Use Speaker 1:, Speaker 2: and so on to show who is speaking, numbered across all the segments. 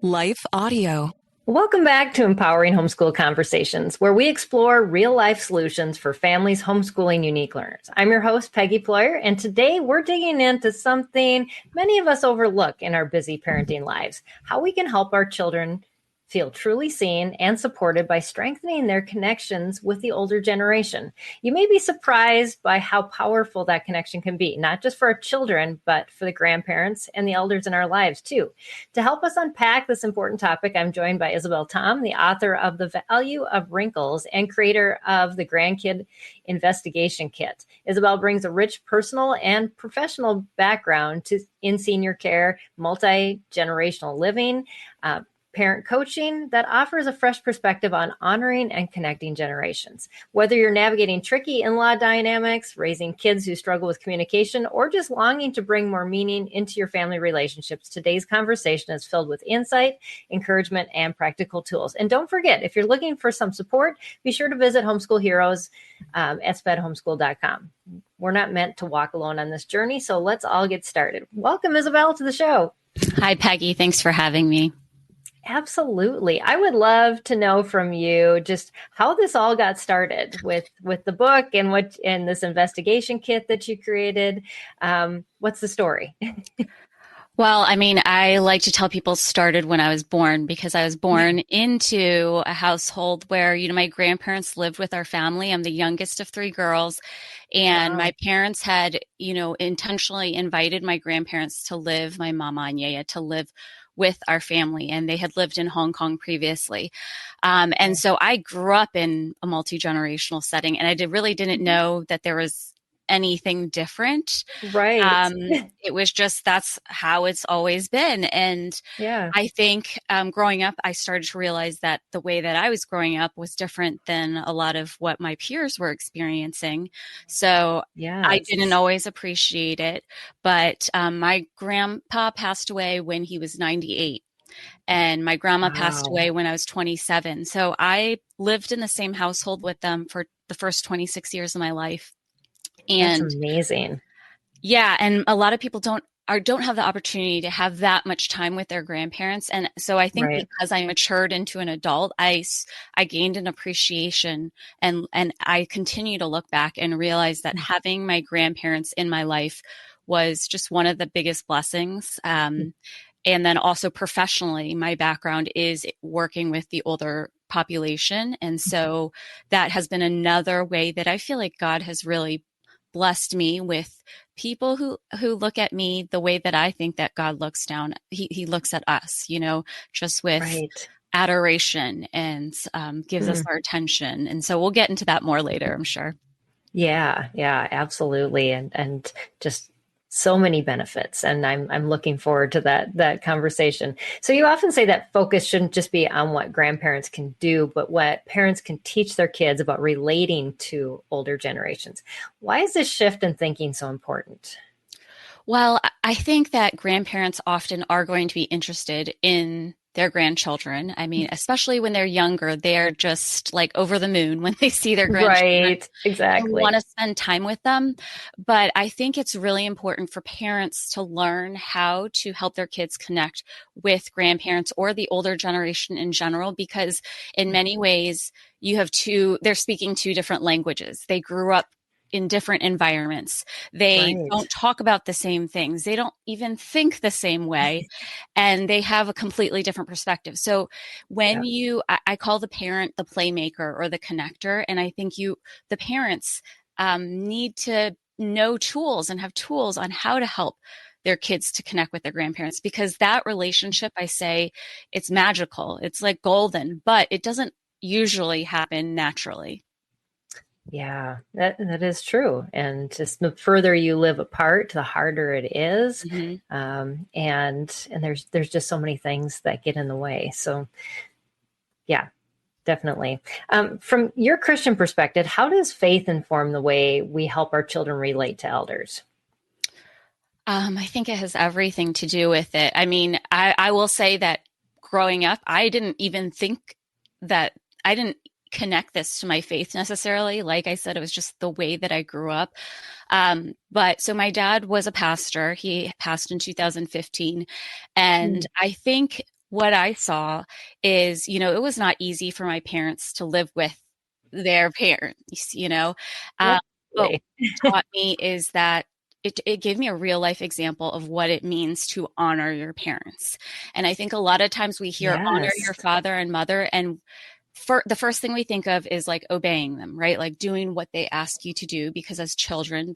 Speaker 1: Life Audio.
Speaker 2: Welcome back to Empowering Homeschool Conversations, where we explore real-life solutions for families homeschooling unique learners. I'm your host, Peggy Ployhar, and today we're digging into something many of us overlook in our busy parenting lives: how we can help our children feel truly seen and supported by strengthening their connections with the older generation. You may be surprised by how powerful that connection can be, not just for our children, but for the grandparents and the elders in our lives too. To help us unpack this important topic, I'm joined by Isabel Tom, the author of The Value of Wrinkles and creator of the Grandkid Investigation Kit. Isabel brings a rich personal and professional background in senior care, multi-generational living, parent coaching that offers a fresh perspective on honoring and connecting generations. Whether you're navigating tricky in-law dynamics, raising kids who struggle with communication, or just longing to bring more meaning into your family relationships, today's conversation is filled with insight, encouragement, and practical tools. And don't forget, if you're looking for some support, be sure to visit Homeschool Heroes at spedhomeschool.com. We're not meant to walk alone on this journey, so let's all get started. Welcome, Isabel, to the show.
Speaker 3: Hi, Peggy. Thanks for having me.
Speaker 2: Absolutely. I would love to know from you just how this all got started with the book and this investigation kit that you created. What's the story?
Speaker 3: Well, I like to tell people it started when I was born, because I was born into a household where, my grandparents lived with our family. I'm the youngest of three girls, and my parents had, intentionally invited my grandparents to live, my mama and yaya, to live with our family, and they had lived in Hong Kong previously. And so I grew up in a multi-generational setting, and I really didn't know that there was anything different.
Speaker 2: Right.
Speaker 3: It was just, that's how it's always been. And
Speaker 2: Yeah.
Speaker 3: I think growing up, I started to realize that the way that I was growing up was different than a lot of what my peers were experiencing. So I didn't always appreciate it. But my grandpa passed away when he was 98. And my grandma passed away when I was 27. So I lived in the same household with them for the first 26 years of my life. And
Speaker 2: that's amazing.
Speaker 3: Yeah. And a lot of people don't have the opportunity to have that much time with their grandparents. And so I think because I matured into an adult, I gained an appreciation, and I continue to look back and realize that having my grandparents in my life was just one of the biggest blessings. And then also professionally, my background is working with the older population. And so that has been another way that I feel like God has really blessed me with people who look at me the way that I think that God looks down. He looks at us, just with adoration, and gives us our attention. And so we'll get into that more later, I'm sure.
Speaker 2: Yeah, absolutely. And just so many benefits. And I'm looking forward to that conversation. So you often say that focus shouldn't just be on what grandparents can do, but what parents can teach their kids about relating to older generations. Why is this shift in thinking so important?
Speaker 3: Well, I think that grandparents often are going to be interested in their grandchildren. Especially when they're younger, they're just like over the moon when they see their grandchildren.
Speaker 2: Right, exactly.
Speaker 3: And want to spend time with them. But I think it's really important for parents to learn how to help their kids connect with grandparents or the older generation in general, because in many ways they're speaking two different languages. They grew up in different environments. They don't talk about the same things. They don't even think the same way. And they have a completely different perspective. So when I call the parent the playmaker or the connector. And I think the parents need to know tools and have tools on how to help their kids to connect with their grandparents, because that relationship, I say, it's magical. It's like golden, but it doesn't usually happen naturally.
Speaker 2: Yeah, that is true. And just the further you live apart, the harder it is. And there's just so many things that get in the way. So yeah, definitely. From your Christian perspective, how does faith inform the way we help our children relate to elders?
Speaker 3: I think it has everything to do with it. I will say that growing up, I didn't even think that I didn't connect this to my faith necessarily. Like I said, it was just the way that I grew up. But so my dad was a pastor. He passed in 2015. And I think what I saw is, it was not easy for my parents to live with their parents, but what
Speaker 2: Really?
Speaker 3: it taught me is that it gave me a real life example of what it means to honor your parents. And I think a lot of times we hear honor
Speaker 2: Yes.
Speaker 3: your father and mother, and the first thing we think of is like obeying them, right? Like doing what they ask you to do, because as children,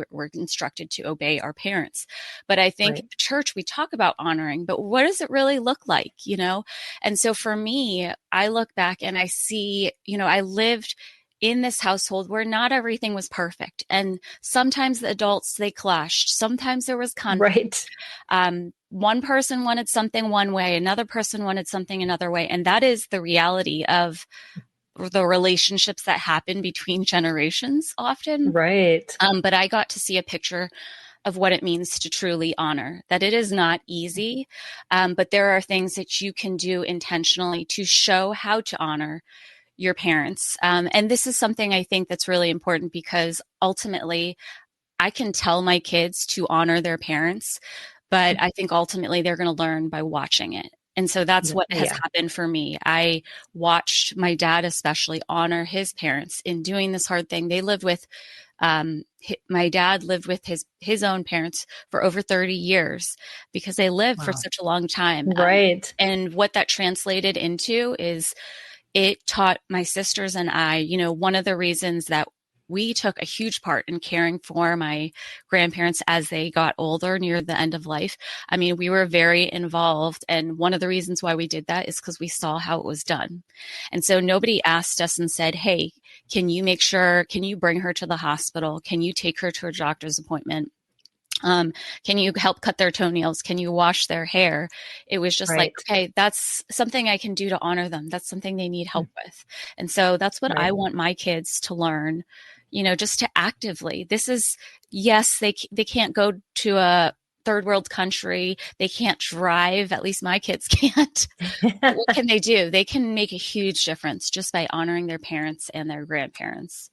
Speaker 3: we're instructed to obey our parents. But I think
Speaker 2: Right.
Speaker 3: in church, we talk about honoring, but what does it really look like, And so for me, I look back and I see, I lived in this household where not everything was perfect. And sometimes the adults, they clashed. Sometimes there was conflict.
Speaker 2: Right.
Speaker 3: One person wanted something one way, another person wanted something another way. And that is the reality of the relationships that happen between generations often.
Speaker 2: Right.
Speaker 3: But I got to see a picture of what it means to truly honor, that it is not easy, but there are things that you can do intentionally to show how to honor your parents. And this is something I think that's really important, because ultimately I can tell my kids to honor their parents, but I think ultimately they're going to learn by watching it. And so that's what has happened for me. I watched my dad especially honor his parents in doing this hard thing. They lived with, my dad lived with his own parents for over 30 years because they lived for such a long time.
Speaker 2: Right.
Speaker 3: And what that translated into is it taught my sisters and I, one of the reasons that we took a huge part in caring for my grandparents as they got older near the end of life. I mean, we were very involved. And one of the reasons why we did that is because we saw how it was done. And so nobody asked us and said, hey, can you bring her to the hospital? Can you take her to a doctor's appointment? Can you help cut their toenails? Can you wash their hair? It was just like, okay, that's something I can do to honor them. That's something they need help with. And so that's what I want my kids to learn, just to actively, yes, they can't go to a third world country. They can't drive. At least my kids can't. What can they do? They can make a huge difference just by honoring their parents and their grandparents.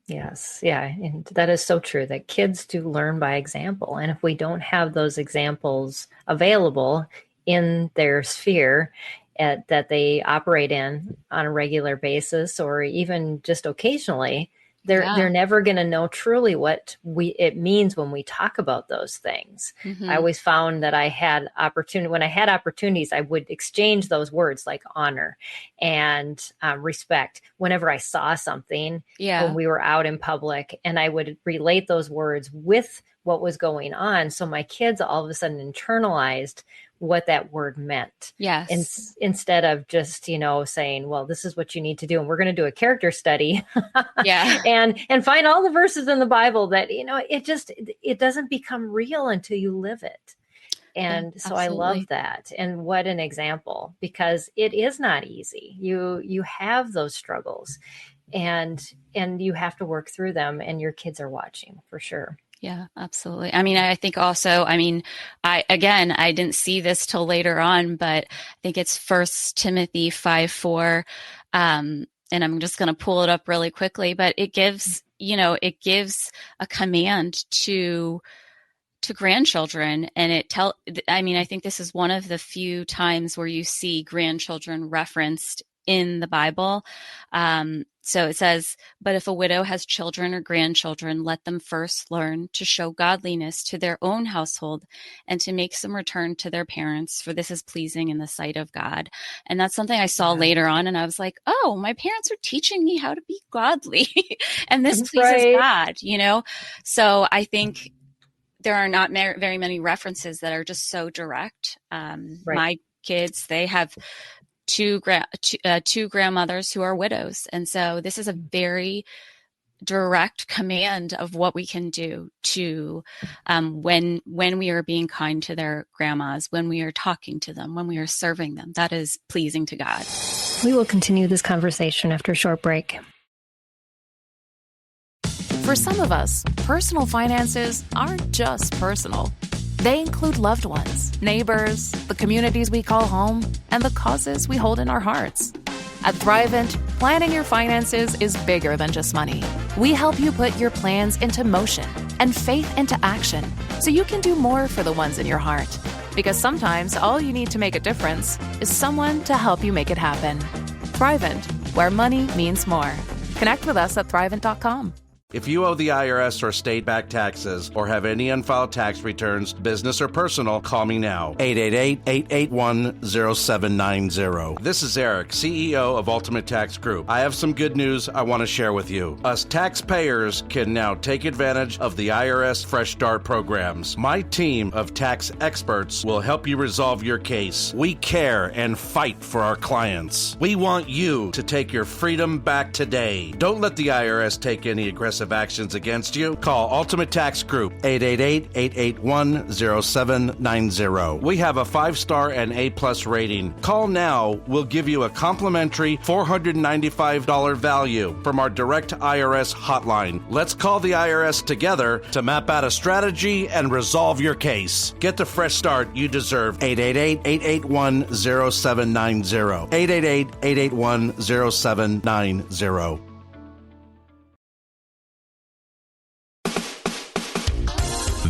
Speaker 2: Yes. Yeah. And that is so true, that kids do learn by example. And if we don't have those examples available in their sphere that they operate in on a regular basis, or even just occasionally, they're never going to know truly what it means when we talk about those things. Mm-hmm. I always found that when I had opportunities, I would exchange those words like honor and respect whenever I saw something when we were out in public, and I would relate those words with what was going on. So my kids all of a sudden internalized what that word meant.
Speaker 3: Yes.
Speaker 2: Instead of just, saying, well, this is what you need to do, and we're going to do a character study and find all the verses in the Bible that, it doesn't become real until you live it. And so I love that. And what an example, because it is not easy. You have those struggles and you have to work through them, and your kids are watching for sure.
Speaker 3: Yeah, absolutely. I mean, I think also, I didn't see this till later on, but I think it's 1 Timothy 5:4. And I'm just going to pull it up really quickly, but it gives a command to grandchildren. And I think this is one of the few times where you see grandchildren referenced in the Bible. So it says, but if a widow has children or grandchildren, let them first learn to show godliness to their own household and to make some return to their parents, for this is pleasing in the sight of God. And that's something I saw later on. And I was like, oh, my parents are teaching me how to be godly and this pleases God, So I think there are not very many references that are just so direct. My kids, they have two grandmothers who are widows. And so this is a very direct command of what we can do to when we are being kind to their grandmas, when we are talking to them, when we are serving them. That is pleasing to God.
Speaker 2: We will continue this conversation after a short break.
Speaker 1: For some of us, personal finances aren't just personal. They include loved ones, neighbors, the communities we call home, and the causes we hold in our hearts. At Thrivent, planning your finances is bigger than just money. We help you put your plans into motion and faith into action so you can do more for the ones in your heart. Because sometimes all you need to make a difference is someone to help you make it happen. Thrivent, where money means more. Connect with us at thrivent.com.
Speaker 4: If you owe the IRS or state-backed taxes or have any unfiled tax returns, business or personal, call me now. 888-881-0790. This is Eric, CEO of Ultimate Tax Group. I have some good news I want to share with you. Us taxpayers can now take advantage of the IRS Fresh Start programs. My team of tax experts will help you resolve your case. We care and fight for our clients. We want you to take your freedom back today. Don't let the IRS take any aggressive actions against you. Call Ultimate Tax Group, 888-881-0790. We have a 5-star and A+ rating. Call now. We'll give you a complimentary $495 value from our direct IRS hotline. Let's call the IRS together to map out a strategy and resolve your case. Get the fresh start you deserve. 888-881-0790. 888-881-0790.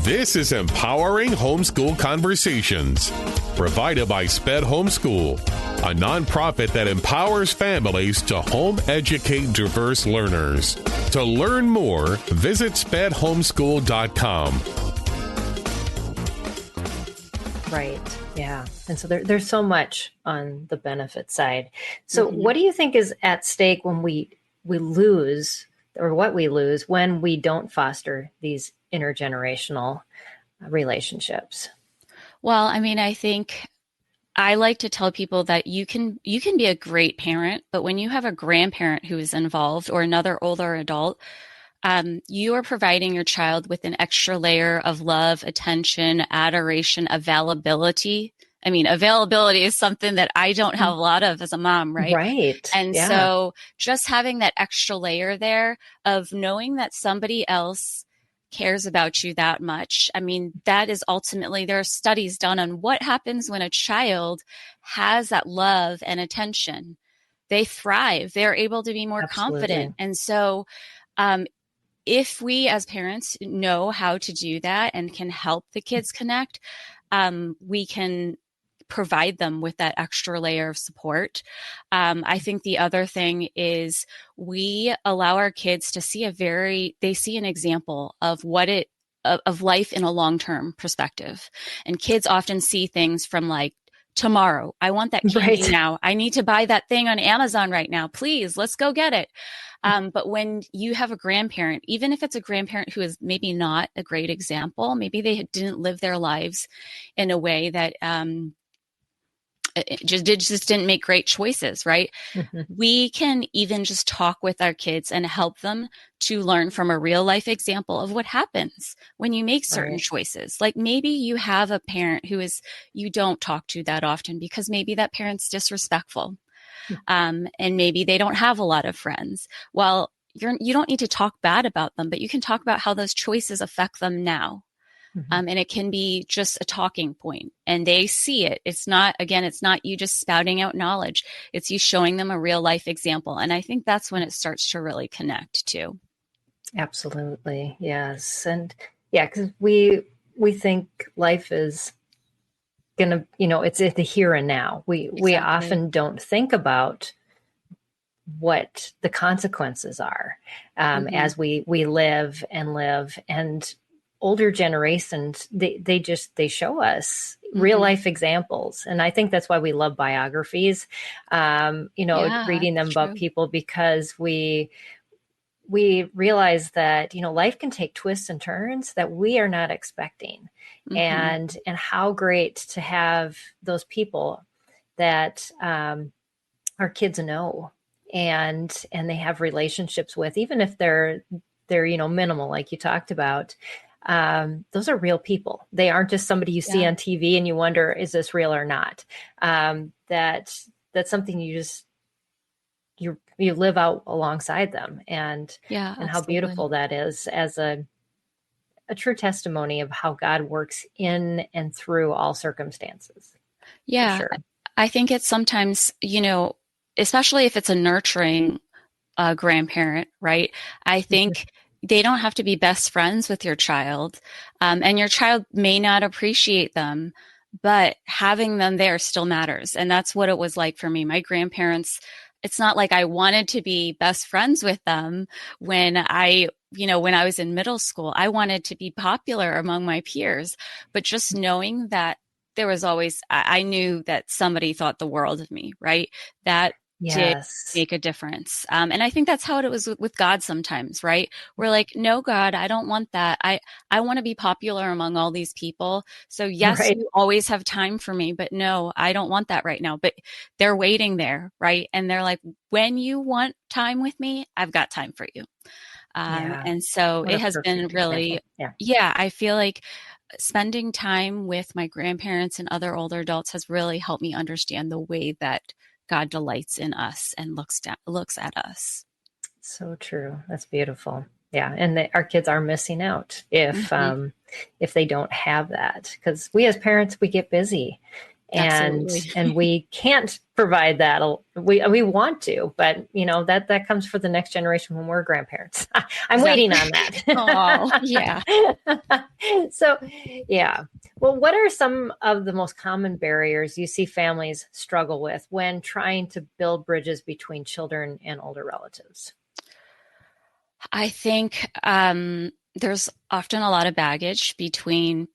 Speaker 5: This is Empowering Homeschool Conversations, provided by SPED Homeschool, a nonprofit that empowers families to home educate diverse learners. To learn more, visit spedhomeschool.com.
Speaker 2: Right. Yeah. And so there's so much on the benefit side. So what do you think is at stake when we lose, or what we lose when we don't foster these intergenerational relationships?
Speaker 3: Well, I mean, I think I like to tell people that you can be a great parent, but when you have a grandparent who is involved or another older adult, you are providing your child with an extra layer of love, attention, adoration, availability. I mean, availability is something that I don't have a lot of as a mom, right?
Speaker 2: Right.
Speaker 3: And so just having that extra layer there of knowing that somebody else cares about you that much. I mean, that is ultimately, there are studies done on what happens when a child has that love and attention. They thrive. They're able to be more confident. And so, if we as parents know how to do that and can help the kids connect, we can provide them with that extra layer of support. I think the other thing is we allow our kids to see they see an example of of life in a long-term perspective. And kids often see things from like, tomorrow, I want that candy now. I need to buy that thing on Amazon right now. Please, let's go get it. But when you have a grandparent, even if it's a grandparent who is maybe not a great example, maybe they didn't live their lives in a way that just didn't make great choices, right? We can even just talk with our kids and help them to learn from a real life example of what happens when you make certain choices. Like maybe you have a parent you don't talk to that often because maybe that parent's disrespectful. And maybe they don't have a lot of friends. Well, you don't need to talk bad about them, but you can talk about how those choices affect them now. And it can be just a talking point and they see it. It's not you just spouting out knowledge. It's you showing them a real life example. And I think that's when it starts to really connect too.
Speaker 2: Absolutely. Yes. And yeah, because we think life is going to, it's at the here and now. We often don't think about what the consequences are as we live. And older generations, they show us real life examples. And I think that's why we love biographies, reading them about people, because we realize that, life can take twists and turns that we are not expecting. And how great to have those people that our kids know and they have relationships with, even if they're minimal, like you talked about. Those are real people. They aren't just somebody you see on TV and you wonder, is this real or not? That's something you live out alongside them, and how beautiful that is as a true testimony of how God works in and through all circumstances. Yeah. Sure.
Speaker 3: I think it's sometimes, especially if it's a nurturing grandparent, right? I think they don't have to be best friends with your child, and your child may not appreciate them, but having them there still matters. And that's what it was like for me. My grandparents, it's not like I wanted to be best friends with them when when I was in middle school. I wanted to be popular among my peers, but just knowing that there was always, I knew that somebody thought the world of me, right? That did
Speaker 2: Yes.
Speaker 3: make a difference. And I think that's how it was with God sometimes, right? We're like, no, God, I don't want that. I want to be popular among all these people. So yes,
Speaker 2: Right.
Speaker 3: you always have time for me, but no, I don't want that right now. But they're waiting there, right? And they're like, when you want time with me, I've got time for you.
Speaker 2: Yeah.
Speaker 3: And so
Speaker 2: What
Speaker 3: it
Speaker 2: a
Speaker 3: has been
Speaker 2: perfect
Speaker 3: really,
Speaker 2: example. Yeah.
Speaker 3: yeah, I feel like spending time with my grandparents and other older adults has really helped me understand the way that God delights in us and looks at us.
Speaker 2: So true. That's beautiful. Yeah, and our kids are missing out
Speaker 3: Mhm.
Speaker 2: if they don't have that, because we as parents, we get busy, and
Speaker 3: Absolutely.
Speaker 2: we can't provide that. We want to, but that comes for the next generation when we're grandparents. I'm waiting
Speaker 3: Exactly.
Speaker 2: on that.
Speaker 3: Oh, yeah.
Speaker 2: So, yeah. Well, what are some of the most common barriers you see families struggle with when trying to build bridges between children and older relatives?
Speaker 3: I think there's often a lot of baggage between,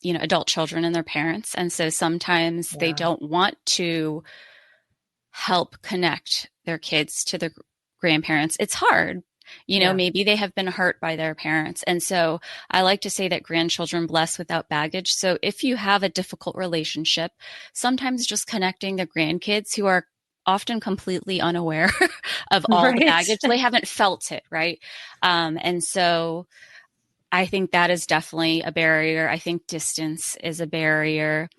Speaker 3: adult children and their parents. And so sometimes they
Speaker 2: Yeah.
Speaker 3: don't want to help connect their kids to the grandparents. It's hard.
Speaker 2: Yeah.
Speaker 3: Maybe they have been hurt by their parents. And so I like to say that grandchildren bless without baggage. So if you have a difficult relationship, sometimes just connecting the grandkids who are often completely unaware of all the
Speaker 2: Right.
Speaker 3: baggage, they haven't felt it, right? And so I think that is definitely a barrier. I think distance is a barrier.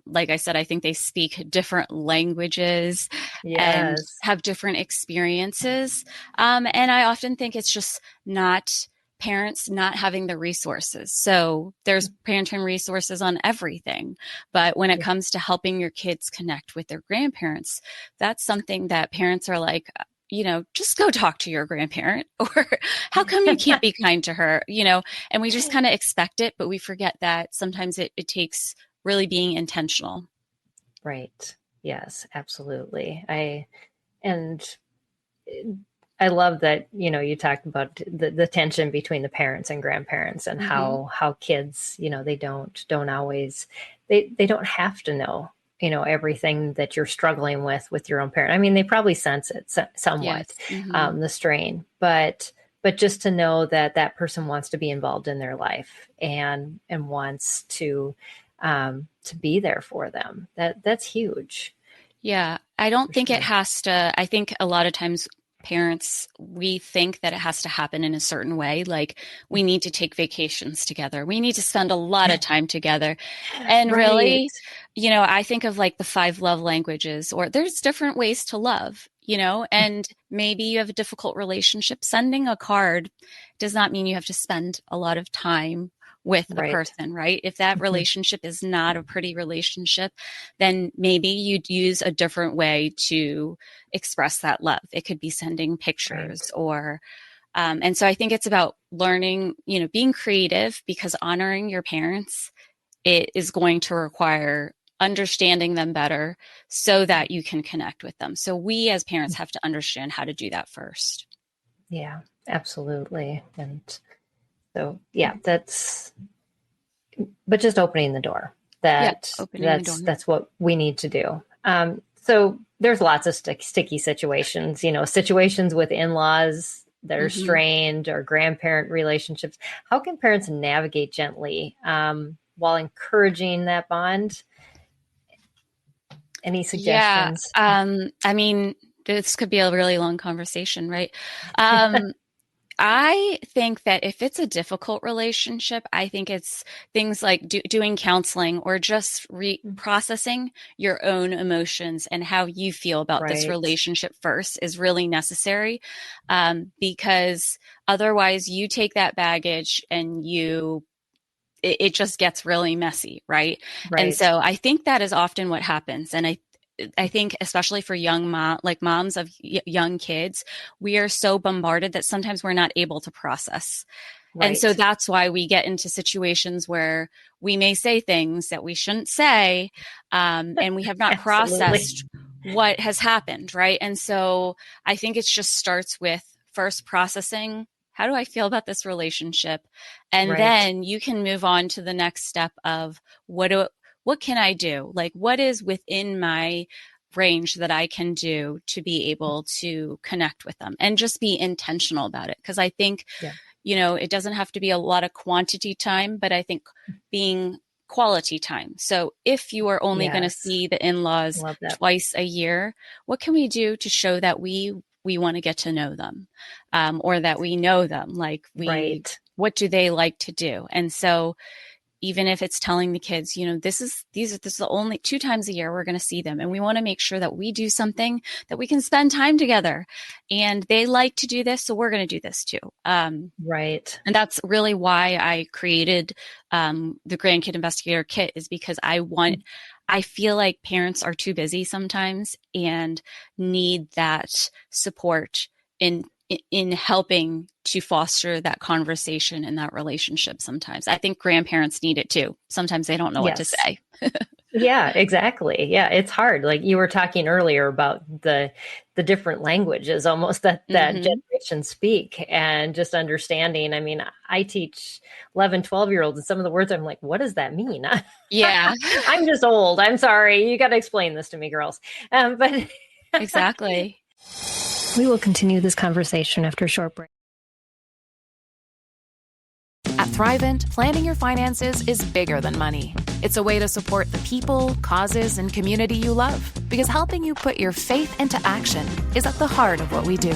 Speaker 3: Like I said, I think they speak different languages and
Speaker 2: Yes.
Speaker 3: have different experiences. And I often think it's just not parents not having the resources. So there's parenting resources on everything. But when it
Speaker 2: Yeah.
Speaker 3: comes to helping your kids connect with their grandparents, that's something that parents are like, just go talk to your grandparent, or how come you can't be kind to her, and we just kind of expect it, but we forget that sometimes it takes really being intentional.
Speaker 2: Right. Yes, absolutely. And I love that, you talked about the tension between the parents and grandparents, and
Speaker 3: Mm-hmm.
Speaker 2: how kids, they don't always, they don't have to know, everything that you're struggling with your own parent. I mean, they probably sense it somewhat,
Speaker 3: Yes. Mm-hmm.
Speaker 2: the strain, but just to know that that person wants to be involved in their life, and wants to be there for them. That's huge.
Speaker 3: Yeah. I don't
Speaker 2: For
Speaker 3: think it
Speaker 2: sure.
Speaker 3: has to, I think a lot of times parents, we think that it has to happen in a certain way. Like we need to take vacations together. We need to spend a lot of time together. And
Speaker 2: Right.
Speaker 3: really, I think of like the 5 love languages, or there's different ways to love, and maybe you have a difficult relationship. Sending a card does not mean you have to spend a lot of time with a
Speaker 2: Right.
Speaker 3: person, right? If that relationship is not a pretty relationship, then maybe you'd use a different way to express that love. It could be sending
Speaker 2: Right.
Speaker 3: pictures or, and so I think it's about learning, being creative, because honoring your parents, it is going to require understanding them better so that you can connect with them. So we as parents have to understand how to do that first.
Speaker 2: Yeah, absolutely. And so, yeah, but just opening the door.
Speaker 3: Yeah,
Speaker 2: That
Speaker 3: opening the door.
Speaker 2: that's what we need to do. So there's lots of sticky situations, situations with in-laws that are
Speaker 3: Mm-hmm.
Speaker 2: strained, or grandparent relationships. How can parents navigate gently, while encouraging that bond? Any
Speaker 3: Yeah.
Speaker 2: suggestions?
Speaker 3: I mean, this could be a really long conversation, right? Um, I think that if it's a difficult relationship, I think it's things like doing counseling, or just processing your own emotions and how you feel about this
Speaker 2: Right.
Speaker 3: relationship first is really necessary. Because otherwise you take that baggage and it just gets really messy, right? And
Speaker 2: Right.
Speaker 3: so I think that is often what happens. And I think especially for moms of young kids, we are so bombarded that sometimes we're not able to process. And so
Speaker 2: Right.
Speaker 3: that's why we get into situations where we may say things that we shouldn't say, and we have not
Speaker 2: Absolutely.
Speaker 3: processed what has happened, right? And so I think it just starts with first processing, how do I feel about this relationship? And
Speaker 2: Right.
Speaker 3: then you can move on to the next step of what can I do? Like, what is within my range that I can do to be able to connect with them and just be intentional about it? Because I think,
Speaker 2: Yeah.
Speaker 3: it doesn't have to be a lot of quantity time, but I think being quality time. So if you are only going to
Speaker 2: Yes.
Speaker 3: see the in-laws
Speaker 2: Love that.
Speaker 3: twice a year, what can we do to show that we want to get to know them, or that we know them? Like
Speaker 2: Right.
Speaker 3: what do they like to do? And so even if it's telling the kids, this is the only 2 times a year we're going to see them. And we want to make sure that we do something that we can spend time together. And they like to do this, so we're going to do this too.
Speaker 2: Right.
Speaker 3: And that's really why I created the Grandkid Investigator Kit, is because I feel like parents are too busy sometimes and need that support in helping to foster that conversation and that relationship sometimes. I think grandparents need it too. Sometimes they don't know what to
Speaker 2: Yes.
Speaker 3: say.
Speaker 2: Yeah, exactly. Yeah, it's hard. Like you were talking earlier about the different languages almost that generation speak, and just understanding. I mean, I teach 11, 12-year-olds, and some of the words I'm like, what does that mean?
Speaker 3: Yeah.
Speaker 2: I'm just old. I'm sorry. You got to explain this to me, girls. But
Speaker 3: Exactly.
Speaker 2: We will continue this conversation after a short break.
Speaker 1: At Thrivent, planning your finances is bigger than money. It's a way to support the people, causes, and community you love, because helping you put your faith into action is at the heart of what we do.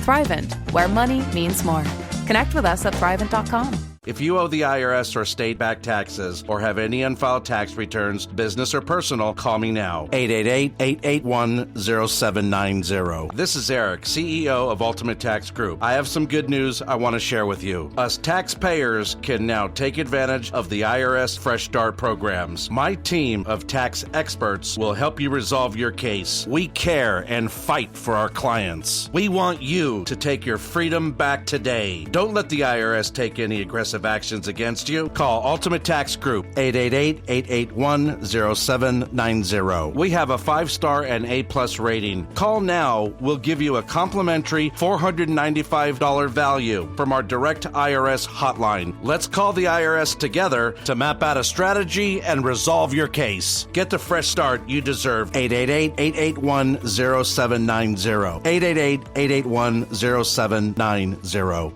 Speaker 1: Thrivent, where money means more. Connect with us at Thrivent.com.
Speaker 4: If you owe the IRS or state-backed taxes or have any unfiled tax returns, business or personal, call me now. 888-881-0790. This is Eric, CEO of Ultimate Tax Group. I have some good news I want to share with you. Us taxpayers can now take advantage of the IRS Fresh Start programs. My team of tax experts will help you resolve your case. We care and fight for our clients. We want you to take your freedom back today. Don't let the IRS take any aggressive actions against you. Call Ultimate Tax Group, 888-881-0790. We have a 5-star and A+ rating. Call now. We'll give you a complimentary $495 value from our direct IRS hotline. Let's call the IRS together to map out a strategy and resolve your case. Get the fresh start you deserve. 888-881-0790. 888-881-0790.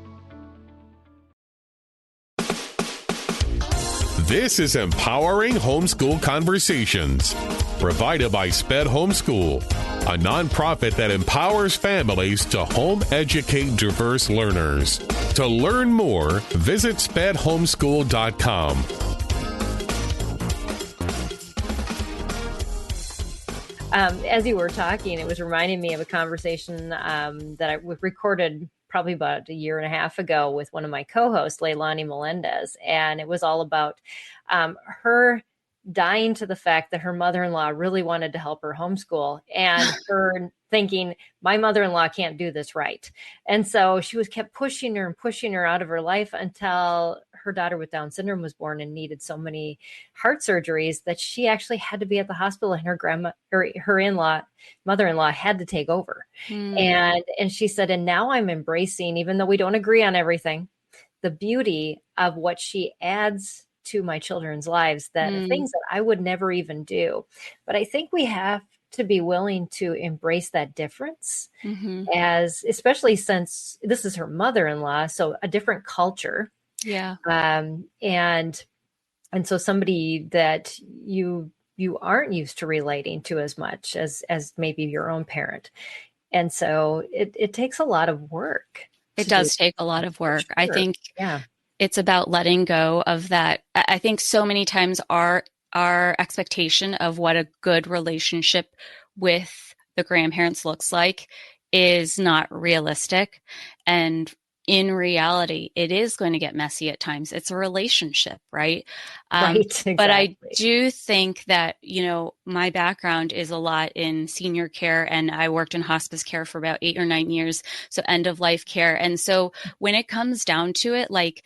Speaker 5: This is Empowering Homeschool Conversations, provided by SPED Homeschool, a nonprofit that empowers families to home educate diverse learners. To learn more, visit spedhomeschool.com.
Speaker 2: As you were talking, it was reminding me of a conversation that I recorded probably about a year and a half ago with one of my co-hosts, Leilani Melendez. And it was all about her dying to the fact that her mother-in-law really wanted to help her homeschool, and her thinking, my mother-in-law can't do this right. And so she kept pushing her and pushing her out of her life until her daughter with Down syndrome was born and needed so many heart surgeries that she actually had to be at the hospital, and her mother-in-law had to take over. And she said, and now I'm embracing, even though we don't agree on everything, the beauty of what she adds to my children's lives, that things that I would never even do. But I think we have to be willing to embrace that difference, especially since this is her mother-in-law, so a different culture.
Speaker 3: Yeah.
Speaker 2: And so somebody that you aren't used to relating to as much as maybe your own parent. And so it takes a lot of work.
Speaker 3: It does take a lot of work.
Speaker 2: Sure.
Speaker 3: I think
Speaker 2: Yeah.
Speaker 3: It's about letting go of that. I think so many times our expectation of what a good relationship with the grandparents looks like is not realistic. And in reality, it is going to get messy at times. It's a relationship, right?
Speaker 2: Right, exactly.
Speaker 3: But I do think that, my background is a lot in senior care, and I worked in hospice care for about 8 or 9 years. So end of life care. And so when it comes down to it, like,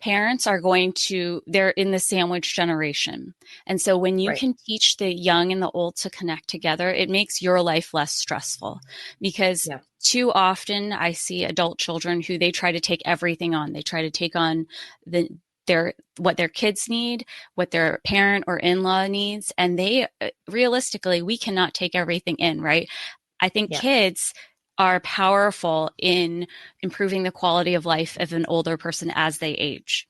Speaker 3: parents they're in the sandwich generation. And so when you can teach the young and the old to connect together, it makes your life less stressful, because too often I see adult children who they try to take everything on. They try to take on what their kids need, what their parent or in-law needs. And realistically, we cannot take everything in, right? I think kids are powerful in improving the quality of life of an older person as they age.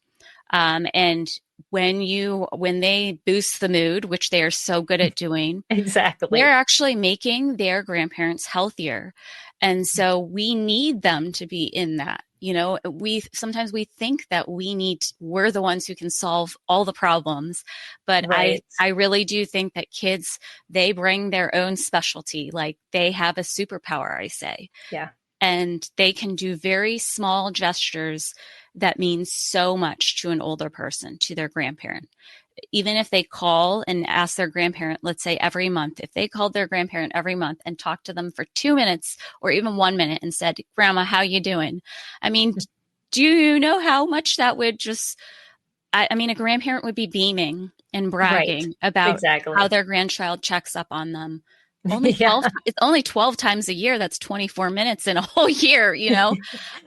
Speaker 3: And when they boost the mood, which they are so good at doing,
Speaker 2: exactly,
Speaker 3: they're actually making their grandparents healthier. And so we need them to be in that. Sometimes we think that we're the ones who can solve all the problems, but I really do think that kids, they bring their own specialty. Like, they have a superpower, I say.
Speaker 2: Yeah.
Speaker 3: And they can do very small gestures that mean so much to an older person, to their grandparent. Even if they call and ask their grandparent, let's say every month, if they called their grandparent every month and talked to them for 2 minutes or even 1 minute and said, "Grandma, how you doing?" I mean, do you know how much that would just, I mean, a grandparent would be beaming and bragging about how their grandchild checks up on them. It's only 12 times a year. That's 24 minutes in a whole year,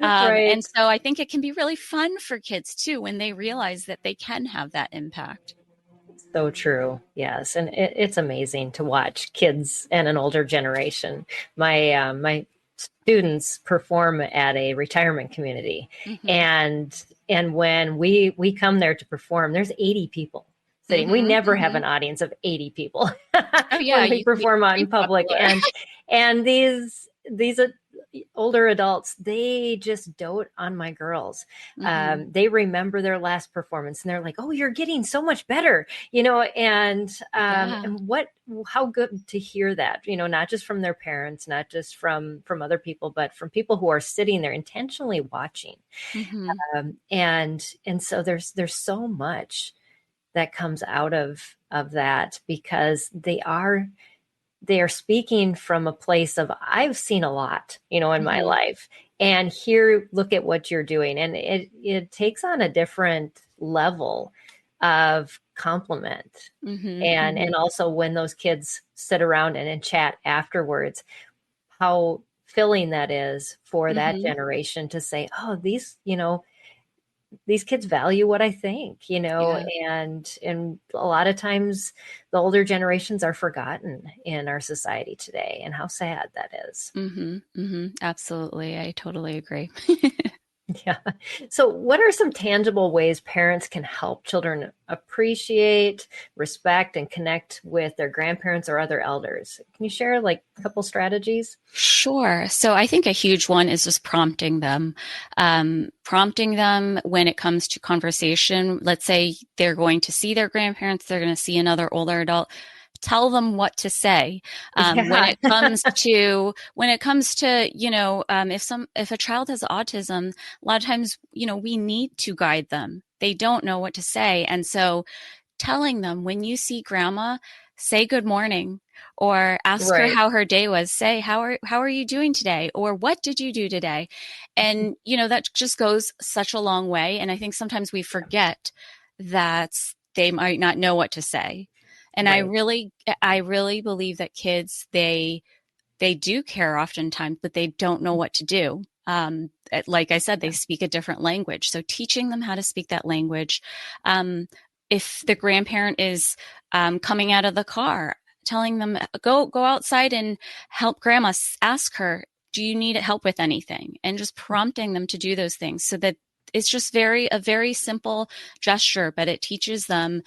Speaker 3: And so I think it can be really fun for kids too, when they realize that they can have that impact.
Speaker 2: So true. Yes. And it's amazing to watch kids and an older generation. My students perform at a retirement community, and when we come there to perform, there's 80 people sitting. We never have an audience of 80 people.
Speaker 3: Oh yeah.
Speaker 2: When we perform out in public, and these older adults, they just dote on my girls. They remember their last performance, and they're like, "Oh, you're getting so much better," and how good to hear that, not just from their parents, not just from other people, but from people who are sitting there intentionally watching. And so there's so much that comes out of that, because they are speaking from a place of, I've seen a lot, in my life, and here, look at what you're doing. And it takes on a different level of compliment. And also, when those kids sit around and chat afterwards, how filling that is for that generation to say, "Oh, these kids value what I think," and a lot of times the older generations are forgotten in our society today, and how sad that is.
Speaker 3: Absolutely. I totally agree.
Speaker 2: Yeah. So what are some tangible ways parents can help children appreciate, respect, and connect with their grandparents or other elders? Can you share a couple strategies?
Speaker 3: Sure. So I think a huge one is just prompting them. Prompting them when it comes to conversation. Let's say they're going to see their grandparents, they're going to see another older adult. Tell them what to say. When it comes to, if a child has autism, a lot of times, we need to guide them. They don't know what to say. And so telling them, when you see grandma, say good morning, or ask her how her day was. Say, how are you doing today? Or what did you do today? And, that just goes such a long way. And I think sometimes we forget that they might not know what to say. And I really believe that kids, they do care oftentimes, but they don't know what to do. Like I said, they speak a different language. So teaching them how to speak that language. If the grandparent is coming out of the car, telling them, go outside and help grandma, ask her, do you need help with anything? And just prompting them to do those things, so that it's just a very simple gesture, but it teaches them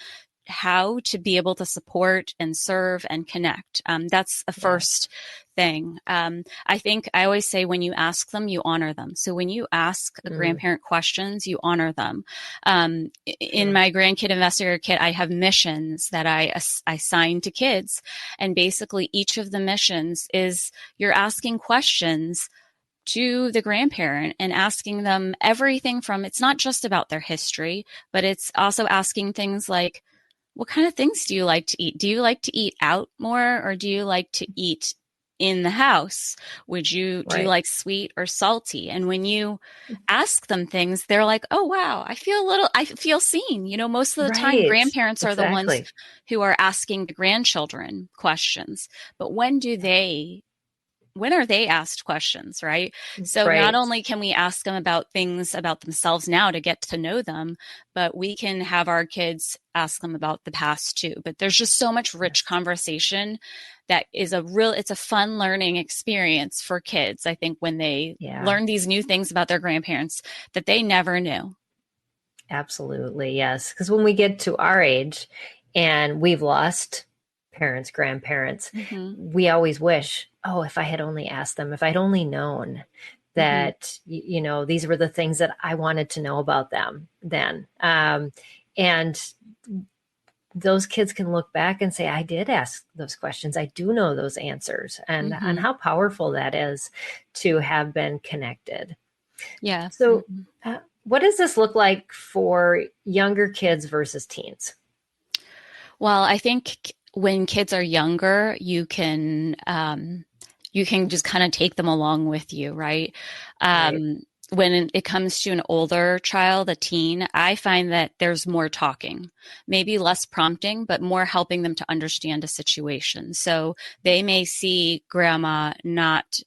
Speaker 3: how to be able to support and serve and connect. That's a first thing. I think I always say, when you ask them, you honor them. So when you ask a grandparent questions, you honor them. In my Grandkid Investigator Kit, I have missions that I assign to kids. And basically each of the missions is, you're asking questions to the grandparent and asking them everything from, it's not just about their history, but it's also asking things like, what kind of things do you like to eat? Do you like to eat out more, or do you like to eat in the house? Do you like sweet or salty? And when you ask them things, they're like, oh, wow, I feel seen. Most of the time, grandparents are the ones who are asking the grandchildren questions. But when are they asked questions, right? So not only can we ask them about things about themselves now to get to know them, but we can have our kids ask them about the past too. But there's just so much rich conversation that is it's a fun learning experience for kids, I think, when they learn these new things about their grandparents that they never knew.
Speaker 2: Absolutely, yes. Because when we get to our age and we've lost parents, grandparents, we always wish, oh, if I had only asked them, if I'd only known that, these were the things that I wanted to know about them then. And those kids can look back and say, I did ask those questions. I do know those answers, and how powerful that is to have been connected.
Speaker 3: Yeah.
Speaker 2: So what does this look like for younger kids versus teens?
Speaker 3: Well, I think when kids are younger, you can just kind of take them along with you, right? When it comes to an older child, a teen, I find that there's more talking, maybe less prompting, but more helping them to understand a situation. So they may see grandma not,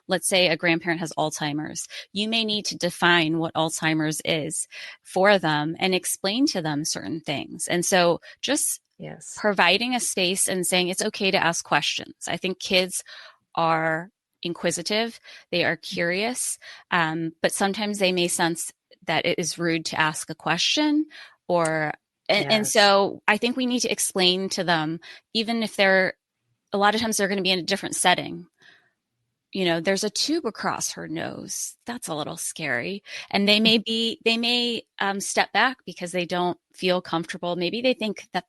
Speaker 3: let's say a grandparent has Alzheimer's. You may need to define what Alzheimer's is for them and explain to them certain things. And so just providing a space and saying it's okay to ask questions. I think kids are inquisitive, they are curious, but sometimes they may sense that it is rude to ask a question, and so I think we need to explain to them, even if a lot of times they're going to be in a different setting. There's a tube across her nose. That's a little scary. And they may step back because they don't feel comfortable. Maybe they think that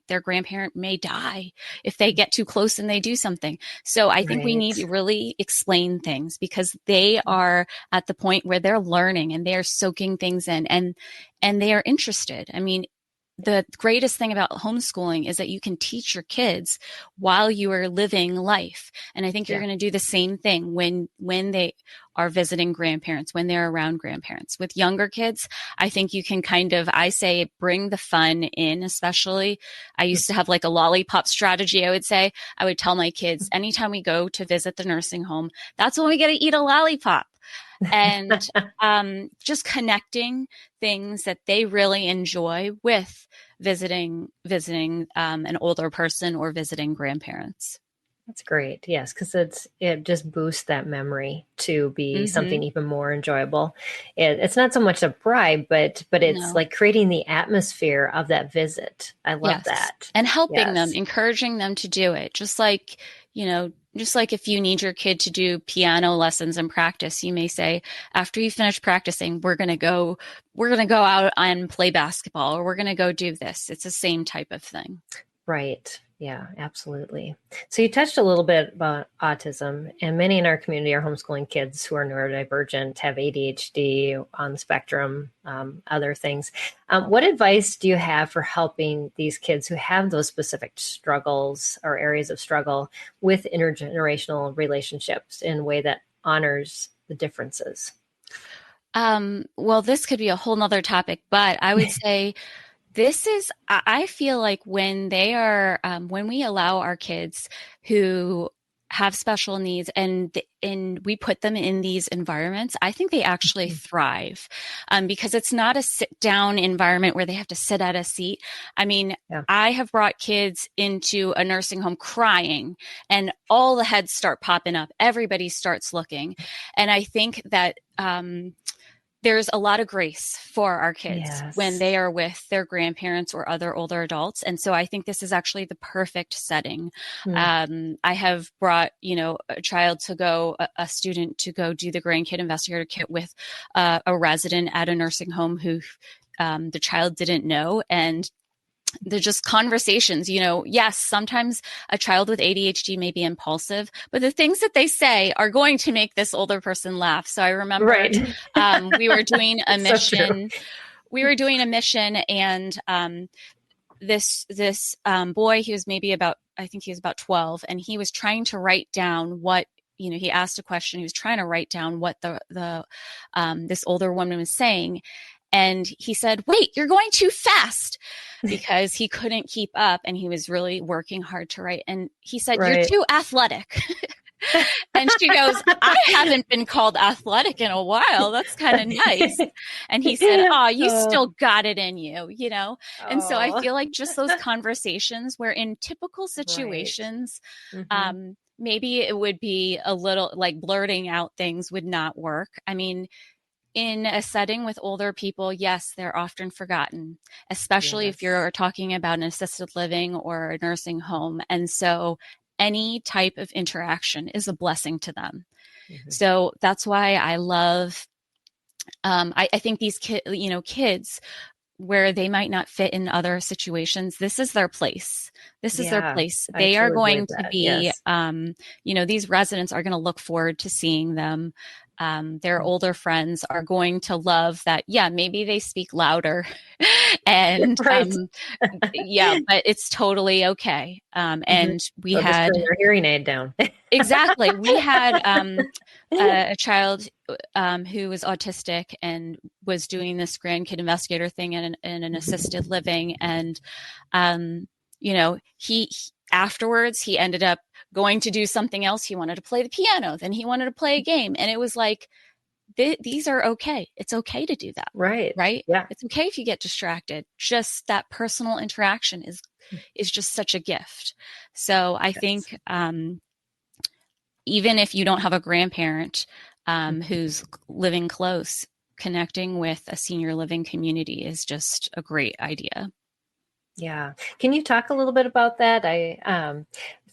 Speaker 3: their grandparent may die if they get too close and they do something. So I think we need to really explain things, because they are at the point where they're learning and they're soaking things in, and they are interested. I mean, the greatest thing about homeschooling is that you can teach your kids while you are living life. And I think you're going to do the same thing when they are visiting grandparents, when they're around grandparents. With younger kids, I think you can I say, bring the fun in, especially. I used to have like a lollipop strategy, I would say. I would tell my kids, anytime we go to visit the nursing home, that's when we get to eat a lollipop. And just connecting things that they really enjoy with visiting an older person or visiting grandparents.
Speaker 2: That's great. Yes, because it just boosts that memory to be something even more enjoyable. It's not so much a bribe, but it's like creating the atmosphere of that visit. I love that.
Speaker 3: And helping them, encouraging them to do it. Just like if you need your kid to do piano lessons and practice, you may say, after you finish practicing, we're going to go out and play basketball, or we're going to go do this. It's the same type of thing.
Speaker 2: Right. Yeah, absolutely. So you touched a little bit about autism, and many in our community are homeschooling kids who are neurodivergent, have ADHD, on the spectrum, other things. What advice do you have for helping these kids who have those specific struggles or areas of struggle with intergenerational relationships in a way that honors the differences?
Speaker 3: Well, this could be a whole nother topic, but I would say I feel like when we allow our kids who have special needs and we put them in these environments, I think they actually thrive, because it's not a sit down environment where they have to sit at a seat. I mean, I have brought kids into a nursing home crying, and all the heads start popping up. Everybody starts looking. And I think that, there's a lot of grace for our kids when they are with their grandparents or other older adults. And so I think this is actually the perfect setting. I have brought, a student to go do the Grandkid Investigator Kit with a resident at a nursing home who the child didn't know. And they're just conversations, yes, sometimes a child with ADHD may be impulsive, but the things that they say are going to make this older person laugh. So I remember
Speaker 2: Right.
Speaker 3: we were doing a
Speaker 2: So
Speaker 3: mission. We were doing a mission, and this boy, he was I think he was about 12, and he was trying to write down what, he asked a question. He was trying to write down what this older woman was saying. And he said, "Wait, you're going too fast," because he couldn't keep up and he was really working hard to write. And he said, "You're too athletic." And she goes, "I haven't been called athletic in a while. That's kind of nice." And he said, "Oh, you still got it in you, And so I feel like just those conversations where in typical situations, maybe it would be a little like blurting out things would not work. I mean, in a setting with older people, yes, they're often forgotten, especially if you're talking about an assisted living or a nursing home. And so any type of interaction is a blessing to them. So that's why I love, I think these kids where they might not fit in other situations, this is their place. This is their place. They are going to be, these residents are going to look forward to seeing them. Their older friends are going to love that. Yeah, maybe they speak louder and, but it's totally okay. And we had
Speaker 2: their hearing aid down.
Speaker 3: Exactly. We had, a child, who was autistic and was doing this Grandkid Investigator thing in an assisted living. And, he afterwards, he ended up going to do something else. He wanted to play the piano, then he wanted to play a game. And it was like, these are okay. It's okay to do that.
Speaker 2: Right.
Speaker 3: Yeah. It's okay if you get distracted. Just that personal interaction is just such a gift. So I think, even if you don't have a grandparent, who's living close, connecting with a senior living community is just a great idea.
Speaker 2: Yeah. Can you talk a little bit about that?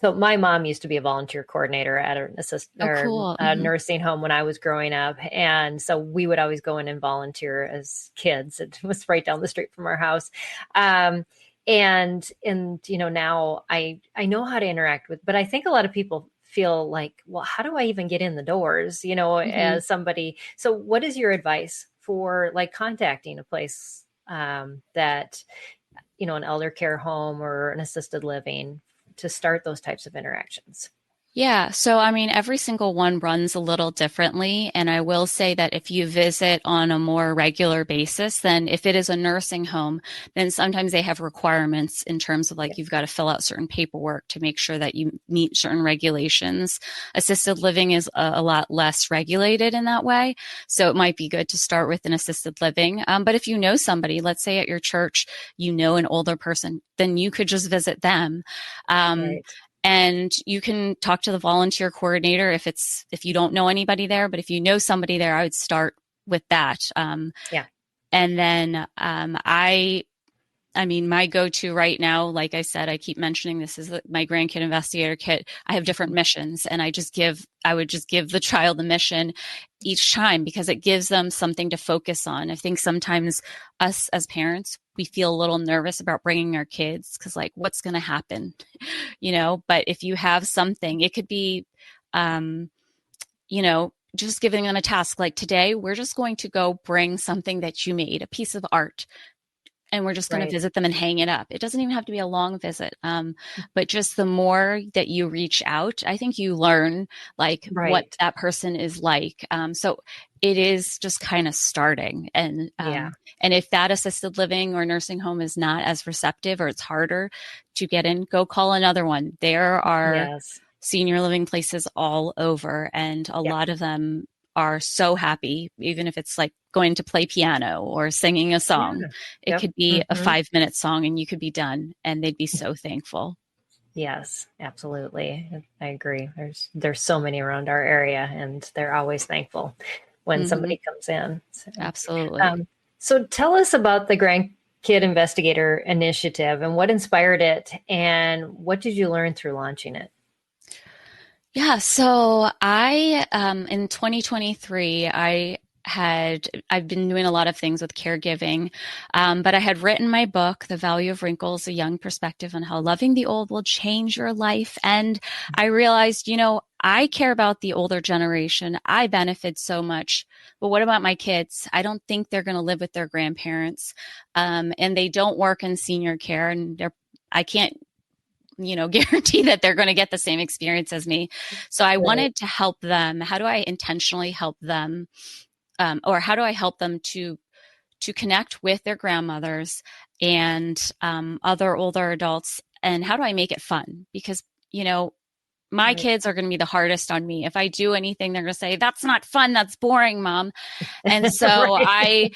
Speaker 2: So my mom used to be a volunteer coordinator at a nursing home when I was growing up. And so we would always go in and volunteer as kids. It was right down the street from our house. And now I know how to interact with, but I think a lot of people feel like, well, how do I even get in the doors, as somebody? So what is your advice for like contacting a place that, an elder care home or an assisted living to start those types of interactions?
Speaker 3: Yeah. So, I mean, every single one runs a little differently. And I will say that if you visit on a more regular basis, then if it is a nursing home, then sometimes they have requirements in terms of like, you've got to fill out certain paperwork to make sure that you meet certain regulations. Assisted living is a lot less regulated in that way. So it might be good to start with an assisted living. But if you know somebody, let's say at your church, an older person, then you could just visit them. Right. And you can talk to the volunteer coordinator if you don't know anybody there, but if you know somebody there, I would start with that. And then, my go-to right now, like I said, I keep mentioning this is my Grandkid Investigator Kit. I have different missions, and I would just give the child a mission each time because it gives them something to focus on. I think sometimes us as parents, we feel a little nervous about bringing our kids because like, what's going to happen, but if you have something, it could be, just giving them a task. Like today, we're just going to go bring something that you made, a piece of art, and we're just going to visit them and hang it up. It doesn't even have to be a long visit. But just the more that you reach out, I think you learn what that person is like. So it is just kind of starting. And if that assisted living or nursing home is not as receptive or it's harder to get in, go call another one. There are senior living places all over, and a lot of them are so happy, even if it's like going to play piano or singing a song. It could be a 5-minute song and you could be done, and they'd be so thankful.
Speaker 2: Yes, absolutely. I agree. There's so many around our area, and they're always thankful when somebody comes in. So,
Speaker 3: absolutely.
Speaker 2: So tell us about the Grandkid Investigator Initiative and what inspired it, and what did you learn through launching it? Yeah,
Speaker 3: so I, in 2023, I I've been doing a lot of things with caregiving, but I had written my book, The Value of Wrinkles, A Young Perspective on How Loving the Old Will Change Your Life. And I realized, I care about the older generation. I benefit so much. But what about my kids? I don't think they're going to live with their grandparents. And they don't work in senior care, and I can't guarantee that they're going to get the same experience as me. So I wanted to help them. How do I intentionally help them? Or how do I help them to connect with their grandmothers and other older adults? And how do I make it fun? Because, my kids are going to be the hardest on me. If I do anything, they're going to say, that's not fun. That's boring, Mom. And so I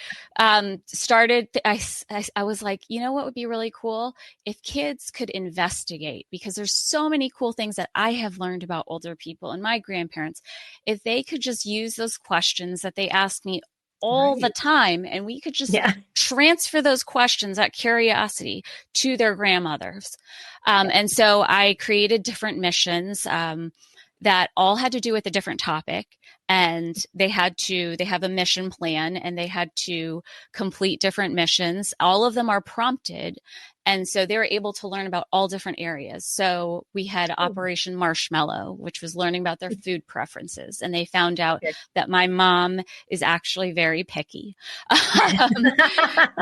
Speaker 3: started, I was like, what would be really cool? If kids could investigate, because there's so many cool things that I have learned about older people and my grandparents. If they could just use those questions that they ask me all the time, and we could just transfer those questions, that curiosity, to their grandmothers. And so I created different missions that all had to do with a different topic. And they have a mission plan, and they had to complete different missions. All of them are prompted. And so they were able to learn about all different areas. So we had Operation Marshmallow, which was learning about their food preferences. And they found out that my mom is actually very picky.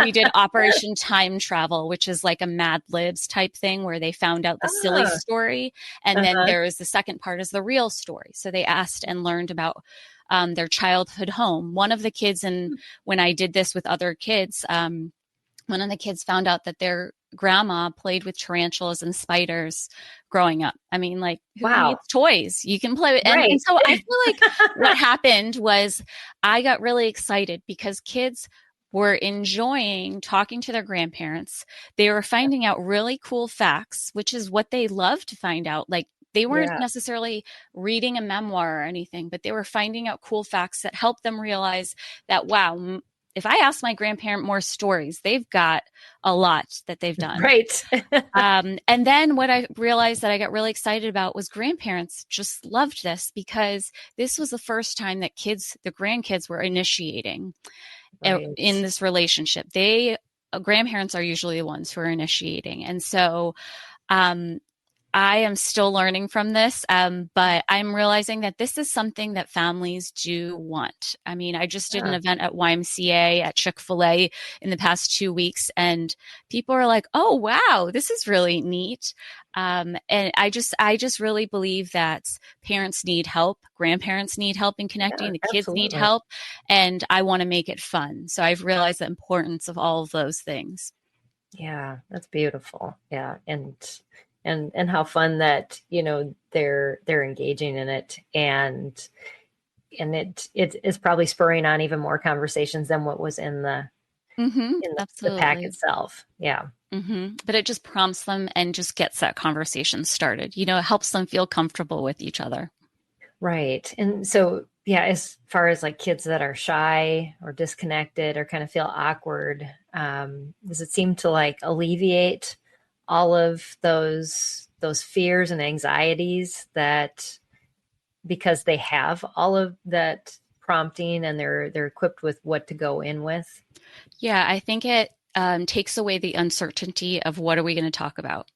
Speaker 3: We did Operation Time Travel, which is like a Mad Libs type thing where they found out the silly story. And then there is the second part is the real story. So they asked and learned about their childhood home. One of the kids, and when I did this with other kids, one of the kids found out that their grandma played with tarantulas and spiders growing up. I mean, like, who needs toys? You can play with. And so I feel like what happened was I got really excited because kids were enjoying talking to their grandparents. They were finding out really cool facts, which is what they love to find out. Like, they weren't necessarily reading a memoir or anything, but they were finding out cool facts that helped them realize that, wow, if I ask my grandparent more stories, they've got a lot that they've done.
Speaker 2: Right.
Speaker 3: And then what I realized that I got really excited about was grandparents just loved this, because this was the first time that the grandkids were initiating in this relationship. Grandparents are usually the ones who are initiating. And so, I am still learning from this, but I'm realizing that this is something that families do want. I mean, I just did an event at YMCA, at Chick-fil-A in the past 2 weeks, and people are like, oh, wow, this is really neat. And I just really believe that parents need help, grandparents need help in connecting, the kids need help, and I want to make it fun. So I've realized the importance of all of those things.
Speaker 2: Yeah, that's beautiful. Yeah. And how fun that, they're engaging in it, and it is probably spurring on even more conversations than what was in the pack itself. Yeah.
Speaker 3: Mm-hmm. But it just prompts them and just gets that conversation started. It helps them feel comfortable with each other.
Speaker 2: Right. And so, as far as like kids that are shy or disconnected or kind of feel awkward, does it seem to like alleviate all of those fears and anxieties, that because they have all of that prompting and they're equipped with what to go in with?
Speaker 3: Yeah, I think it takes away the uncertainty of what are we going to talk about.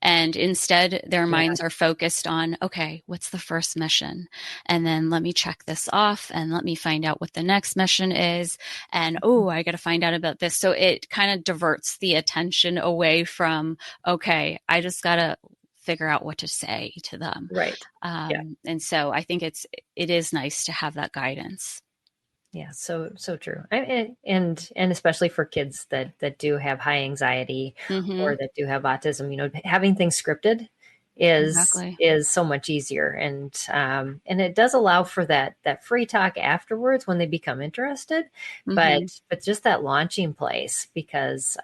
Speaker 3: And instead, their minds are focused on, okay, what's the first mission? And then let me check this off and let me find out what the next mission is. And, I got to find out about this. So it kind of diverts the attention away from, okay, I just got to figure out what to say to them.
Speaker 2: Right.
Speaker 3: And so I think it is nice to have that guidance.
Speaker 2: Yeah, so true. And especially for kids that do have high anxiety or that do have autism, having things scripted is so much easier. And it does allow for that free talk afterwards when they become interested, but just that launching place, because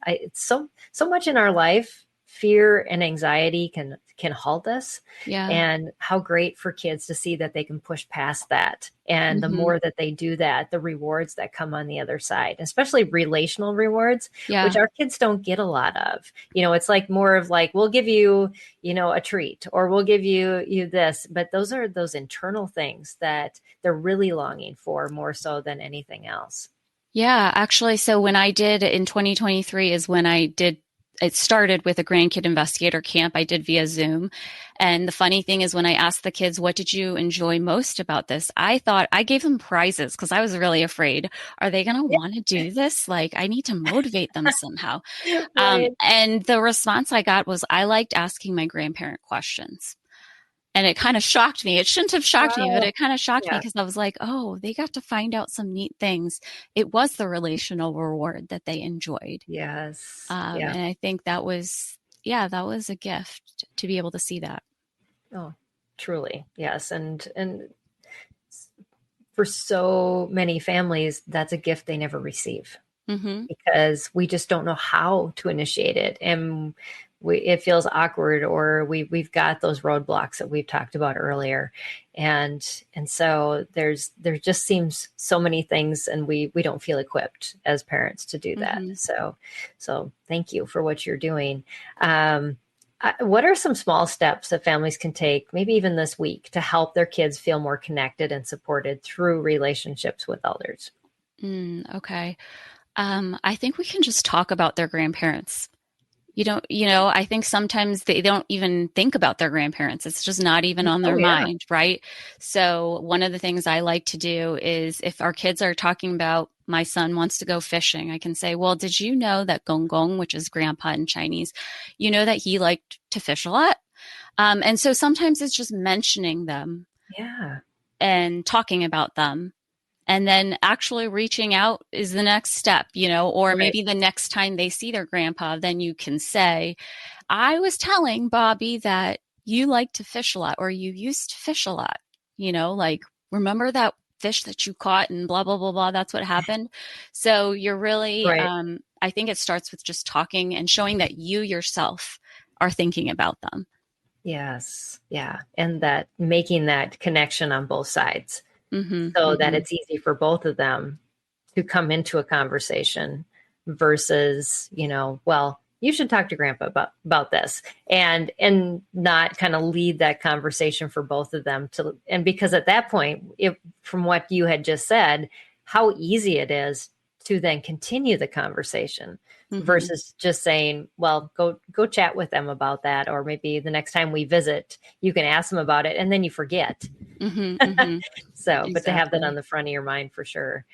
Speaker 2: it's so much in our life fear and anxiety can halt us.
Speaker 3: Yeah.
Speaker 2: And how great for kids to see that they can push past that. And the more that they do that, the rewards that come on the other side, especially relational rewards, which our kids don't get a lot of. It's like more of like, we'll give you, a treat, or we'll give you this, but those are those internal things that they're really longing for more so than anything else.
Speaker 3: Yeah, actually, so when I did in 2023 is when it started with a Grandkid Investigator Camp I did via Zoom. And the funny thing is when I asked the kids, what did you enjoy most about this? I thought I gave them prizes because I was really afraid. Are they going to want to do this? Like, I need to motivate them somehow.
Speaker 2: Right.
Speaker 3: And the response I got was, I liked asking my grandparent questions. And it kind of shocked me. It shouldn't have shocked me, but it kind of shocked me because I was like, oh, they got to find out some neat things. It was the relational reward that they enjoyed.
Speaker 2: Yes.
Speaker 3: And I think that was a gift to be able to see that.
Speaker 2: Oh, truly. Yes. And for so many families, that's a gift they never receive because we just don't know how to initiate it. And it feels awkward, or we've got those roadblocks that we've talked about earlier. And so there just seems so many things, and we don't feel equipped as parents to do that. So thank you for what you're doing. What are some small steps that families can take, maybe even this week, to help their kids feel more connected and supported through relationships with elders?
Speaker 3: Okay. I think we can just talk about their grandparents. I think sometimes they don't even think about their grandparents. It's just not even on their mind, right? So one of the things I like to do is if our kids are talking about, my son wants to go fishing, I can say, well, did you know that gong gong, which is grandpa in Chinese, that he liked to fish a lot? And so sometimes it's just mentioning them and talking about them. And then actually reaching out is the next step, or maybe the next time they see their grandpa, then you can say, I was telling Bobby that you like to fish a lot, or you used to fish a lot, like, remember that fish that you caught and blah, blah, blah, blah. That's what happened. So you're really, I think it starts with just talking and showing that you yourself are thinking about them.
Speaker 2: Yes. Yeah. And that making that connection on both sides. That it's easy for both of them to come into a conversation versus, well, you should talk to grandpa about this, and not kind of lead that conversation for both of them and because at that point, from what you had just said, how easy it is to then continue the conversation versus just saying, well, go chat with them about that. Or maybe the next time we visit, you can ask them about it and then you forget. But to have that on the front of your mind for sure.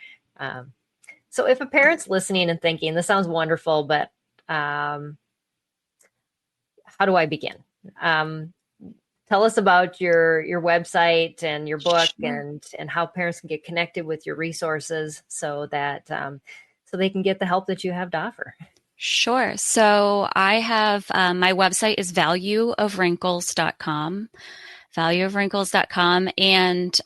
Speaker 2: So if a parent's listening and thinking, this sounds wonderful, but how do I begin? Tell us about your website and your book and how parents can get connected with your resources so that so they can get the help that you have to offer.
Speaker 3: Sure. So I have my website is valueofwrinkles.com. Valueofwrinkles.com. And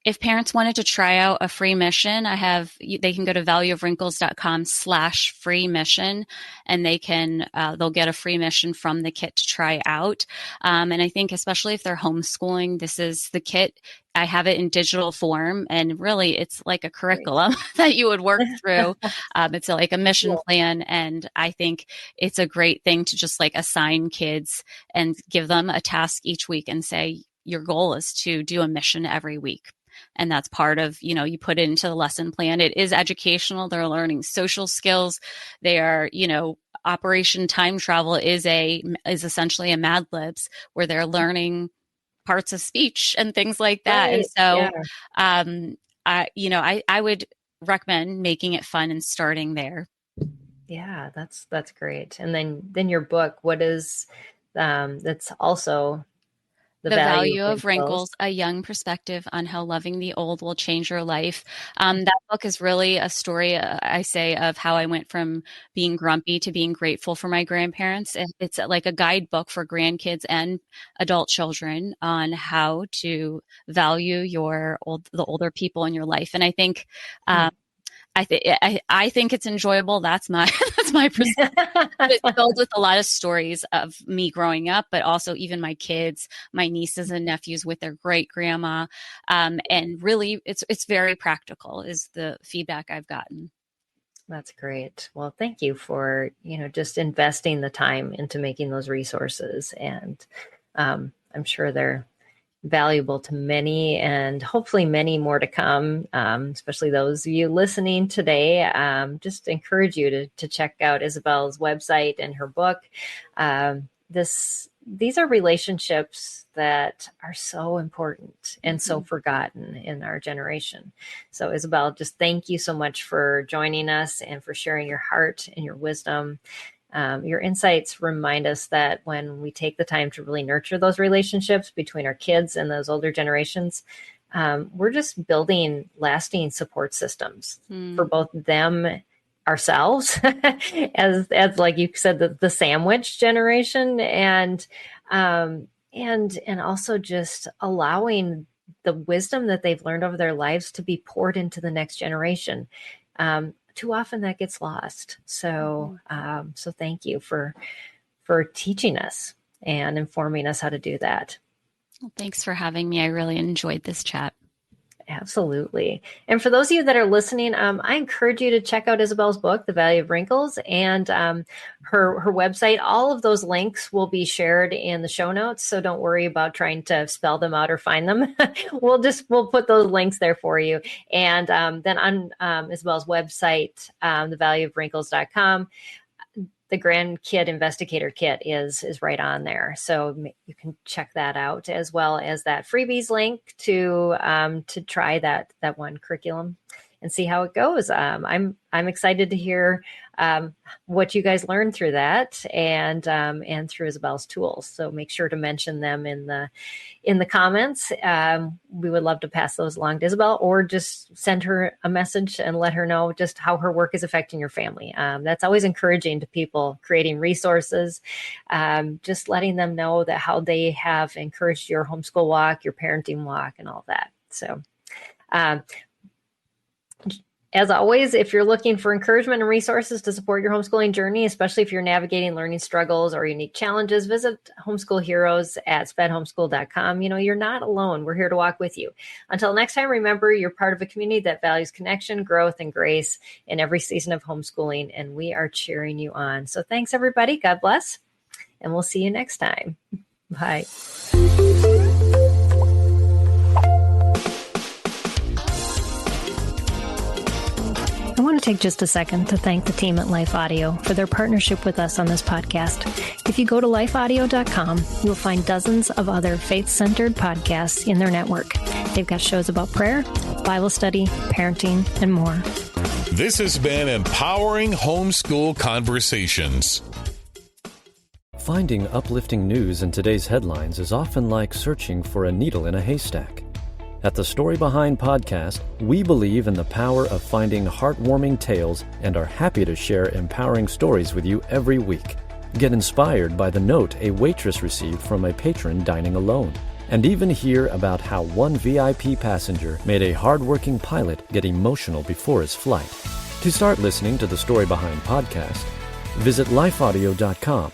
Speaker 3: if parents wanted to try out a free mission, they can go to valueofwrinkles.com/free mission, and they'll get a free mission from the kit to try out. And I think especially if they're homeschooling, this is the kit. I have it in digital form, and really it's like a curriculum that you would work through. It's like a mission plan. And I think it's a great thing to just like assign kids and give them a task each week and say, your goal is to do a mission every week. And that's part of, you put it into the lesson plan. It is educational. They're learning social skills. They are, Operation Time Travel is essentially a Mad Libs where they're learning parts of speech and things like that. And so, I would recommend making it fun and starting there.
Speaker 2: Yeah, that's great. And then your book, what is, that's also The Value of Wrinkles,
Speaker 3: a young perspective on how loving the old will change your life. That book is really a story, I say, of how I went from being grumpy to being grateful for my grandparents. It's like a guidebook for grandkids and adult children on how to value the older people in your life. And I think I think it's enjoyable. That's my perspective. It's filled with a lot of stories of me growing up, but also even my kids, my nieces and nephews with their great grandma. And really, it's very practical is the feedback I've gotten.
Speaker 2: That's great. Well, thank you for, just investing the time into making those resources. And I'm sure they're valuable to many and hopefully many more to come, especially those of you listening today. Just encourage you to check out Isabel's website and her book. These are relationships that are so important and so forgotten in our generation. So Isabel, just thank you so much for joining us and for sharing your heart and your wisdom. Your insights remind us that when we take the time to really nurture those relationships between our kids and those older generations, we're just building lasting support systems for both them, ourselves, as like you said, the sandwich generation, and also just allowing the wisdom that they've learned over their lives to be poured into the next generation. Too often that gets lost. So thank you for teaching us and informing us how to do that.
Speaker 3: Well, thanks for having me. I really enjoyed this chat.
Speaker 2: Absolutely. And for those of you that are listening, I encourage you to check out Isabel's book, The Value of Wrinkles, and her website. All of those links will be shared in the show notes. So don't worry about trying to spell them out or find them. We'll put those links there for you. And then on Isabel's website, thevalueofwrinkles.com, the Grandkid Investigator Kit is right on there. So you can check that out, as well as that freebies link to try that one curriculum and see how it goes. I'm excited to hear what you guys learned through that and through Isabel's tools. So make sure to mention them in the comments. We would love to pass those along to Isabel, or just send her a message and let her know just how her work is affecting your family. That's always encouraging to people creating resources, just letting them know that how they have encouraged your homeschool walk, your parenting walk, and all that. So, as always, if you're looking for encouragement and resources to support your homeschooling journey, especially if you're navigating learning struggles or unique challenges, visit Homeschool Heroes at spedhomeschool.com. You're not alone. We're here to walk with you. Until next time, remember, you're part of a community that values connection, growth, and grace in every season of homeschooling, and we are cheering you on. So thanks, everybody. God bless, and we'll see you next time. Bye. I want to take just a second to thank the team at Life Audio for their partnership with us on this podcast. If you go to lifeaudio.com, you'll find dozens of other faith-centered podcasts in their network. They've got shows about prayer, Bible study, parenting, and more.
Speaker 5: This has been Empowering Homeschool Conversations.
Speaker 6: Finding uplifting news in today's headlines is often like searching for a needle in a haystack. At the Story Behind podcast, we believe in the power of finding heartwarming tales and are happy to share empowering stories with you every week. Get inspired by the note a waitress received from a patron dining alone, and even hear about how one VIP passenger made a hardworking pilot get emotional before his flight. To start listening to the Story Behind podcast, visit lifeaudio.com